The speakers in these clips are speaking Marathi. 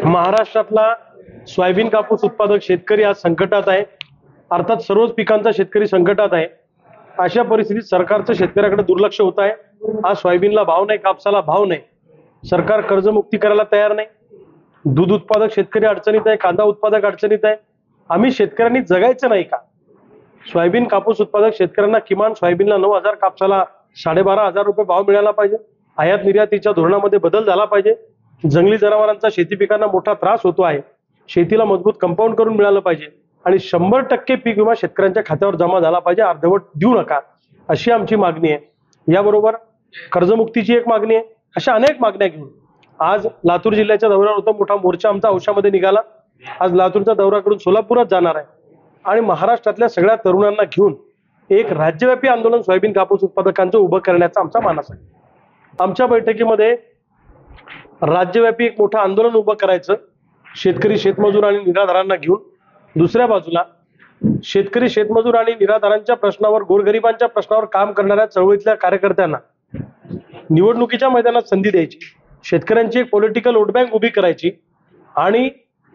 महाराष्ट्रातला सोयाबीन कापूस उत्पादक शेतकरी आज संकटात आहे। अर्थात सर्वच पिकांचा शेतकरी संकटात आहे। अशा परिस्थितीत सरकारचं शेतकऱ्याकडे दुर्लक्ष होत आहे। आज सोयाबीनला भाव नाही, कापसाला भाव नाही, सरकार कर्जमुक्ती करायला तयार नाही। दूध उत्पादक शेतकरी अडचणीत आहे, कांदा उत्पादक अडचणीत आहे। आम्ही शेतकऱ्यांनी जगायचं नाही का? सोयाबीन कापूस उत्पादक शेतकऱ्यांना किमान सोयाबीनला 9,000, कापसाला 12,500 रुपये भाव मिळाला पाहिजे। आयात निर्यातीच्या धोरणामध्ये बदल झाला पाहिजे। जंगली जनावरांचा शेती पिकांना मोठा त्रास होतो आहे, शेतीला मजबूत कंपाऊंड करून मिळालं पाहिजे आणि 100% पीक विमा शेतकऱ्यांच्या खात्यावर जमा झाला पाहिजे। अर्धवट देऊ नका अशी आमची मागणी आहे। याबरोबर कर्जमुक्तीची एक मागणी आहे। अशा अनेक मागण्या घेऊन आज लातूर जिल्ह्याच्या दौऱ्यावर होता मोठा मोर्चा आमचा औशामध्ये निघाला। आज लातूरचा दौरा करून सोलापुरात जाणार आहे आणि महाराष्ट्रातल्या सगळ्या तरुणांना घेऊन एक राज्यव्यापी आंदोलन सोयाबीन कापूस उत्पादकांचं उभं करण्याचा आमचा मानस आहे। आमच्या बैठकीमध्ये राज्यव्यापी एक मोठं आंदोलन उभं करायचं, शेतकरी शेतमजूर आणि निराधारांना घेऊन। दुसऱ्या बाजूला शेतकरी शेतमजूर आणि निराधारांच्या प्रश्नावर, गोरगरिबांच्या प्रश्नावर काम करणाऱ्या चळवळीतल्या कार्यकर्त्यांना निवडणुकीच्या मैदानात संधी द्यायची, शेतकऱ्यांची एक पॉलिटिकल वोट बँक उभी करायची आणि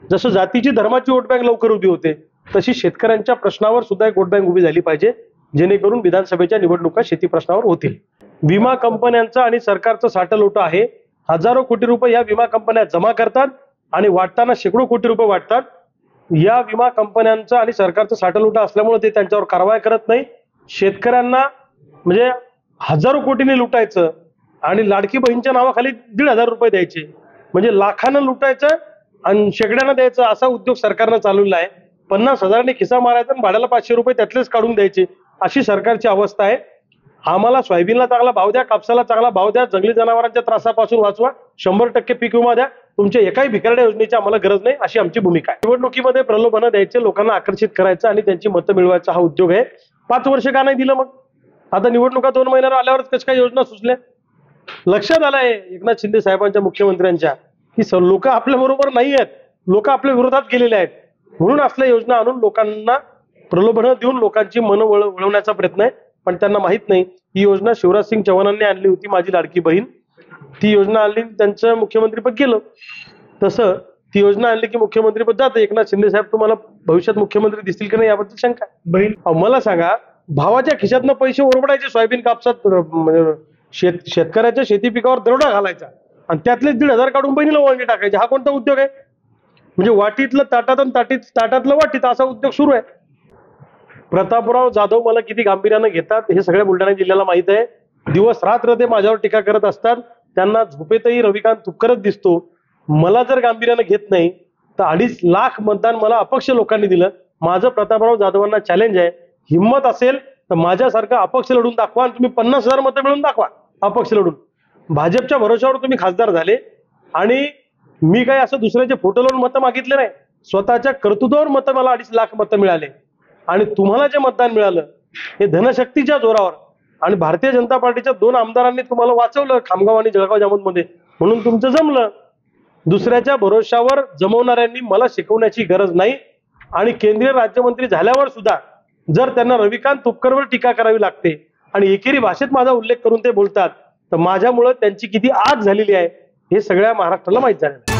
जसं जातीची धर्माची वोट बँक लवकर उभी होते तशी शेतकऱ्यांच्या प्रश्नावर सुद्धा एक वोट बँक उभी झाली पाहिजे, जेणेकरून विधानसभेच्या निवडणुका शेती प्रश्नावर होतील। विमा कंपन्यांचा आणि सरकारचं साठलोटं आहे। हजारो कोटी रुपये या विमा कंपन्या जमा करतात आणि वाटताना शेकडो कोटी रुपये वाटतात। या विमा कंपन्यांचा आणि सरकारचं साठलोटं असल्यामुळे ते त्यांच्यावर कारवाई करत नाही। शेतकऱ्यांना म्हणजे हजारो कोटीने लुटायचं आणि लाडकी बहीणच्या नावाखाली 1,500 रुपये द्यायचे, म्हणजे लाखानं लुटायचं आणि शेकड्यानं द्यायचं असा उद्योग सरकारनं चालवला आहे। 50,000ने खिसा मारायचा आणि भाड्याला 500 रुपये त्यातलेच काढून द्यायचे, अशी सरकारची अवस्था आहे। आम्हाला सोयाबीनला चांगला भाव द्या, कापसाला चांगला भाव द्या, जंगली जनावरांच्या त्रासापासून वाचवा, 100% पीक विमा द्या, तुमच्या एकाही भिकारड्या योजनेची आम्हाला गरज नाही, अशी आमची भूमिका आहे। निवडणुकीमध्ये प्रलोभनं द्यायचे, लोकांना आकर्षित करायचं आणि त्यांची मतं मिळवायचा हा उद्योग आहे। 5 वर्ष का नाही दिलं? मग आता निवडणुका 2 महिन्यावर आल्यावरच कशा काही योजना सुचल्या? लक्षात आलंय एकनाथ शिंदे साहेबांच्या, मुख्यमंत्र्यांच्या, की लोक आपल्या बरोबर नाही आहेत, लोक आपल्या विरोधात गेलेले आहेत, म्हणून असल्या योजना आणून लोकांना प्रलोभनं देऊन लोकांची मन वळवण्याचा प्रयत्न आहे। पण त्यांना माहित नाही ही योजना शिवराज सिंग चौहानांनी आणली होती, माझी लाडकी बहीण। ती योजना आणली, त्यांचं मुख्यमंत्रीपद गेलं। तसं ती योजना आणली की मुख्यमंत्रीपद जातं। एकनाथ शिंदे साहेब तुम्हाला भविष्यात मुख्यमंत्री दिसतील की नाही याबद्दल शंका आहे? बहीण मला सांगा, भावाच्या खिशातनं पैसे ओरबडायचे सोयाबीन कापसात, शेतकऱ्याच्या शेती पिकावर दरोडा घालायचा आणि त्यातले 1,500 काढून बहिणीला वळणी टाकायचे, हा कोणता उद्योग आहे? म्हणजे वाटीतलं ताटात आणि ताटातलं वाटीत असा उद्योग सुरू आहे। प्रतापराव जाधव मला किती गांभीर्यानं घेतात हे सगळ्या बुलढाणा जिल्ह्याला माहित आहे। दिवस रात्र ते माझ्यावर टीका करत असतात, त्यांना झोपेतही रविकांत तुपकरच दिसतो। मला जर गांभीर्यानं घेत नाही तर 2.5 लाख मतदान मला अपक्ष लोकांनी दिलं। माझं प्रतापराव जाधवांना चॅलेंज आहे, हिंमत असेल तर माझ्यासारखं अपक्ष लढून दाखवा आणि तुम्ही 50,000 मतं मिळून दाखवा अपक्ष लढून। भाजपच्या भरोशावर तुम्ही खासदार झाले आणि मी काही असं दुसऱ्याचे फोटो लावून मतं मागितले नाही, स्वतःच्या कर्तृत्वावर मतं, मला 2.5 लाख मतं मिळाले आणि तुम्हाला जे मतदान मिळालं हे धनशक्तीच्या जोरावर आणि भारतीय जनता पार्टीच्या 2 आमदारांनी तुम्हाला वाचवलं खामगाव आणि जळगाव जामोदमध्ये, म्हणून तुमचं जमलं। दुसऱ्याच्या भरोशावर जमवणाऱ्यांनी मला शिकवण्याची गरज नाही आणि केंद्रीय राज्यमंत्री झाल्यावर सुद्धा जर त्यांना रविकांत तुपकरवर टीका करावी लागते आणि एकेरी भाषेत माझा उल्लेख करून ते बोलतात तर माझ्यामुळे त्यांची किती आग झालेली आहे हे सगळ्या महाराष्ट्राला माहित झालेलं आहे।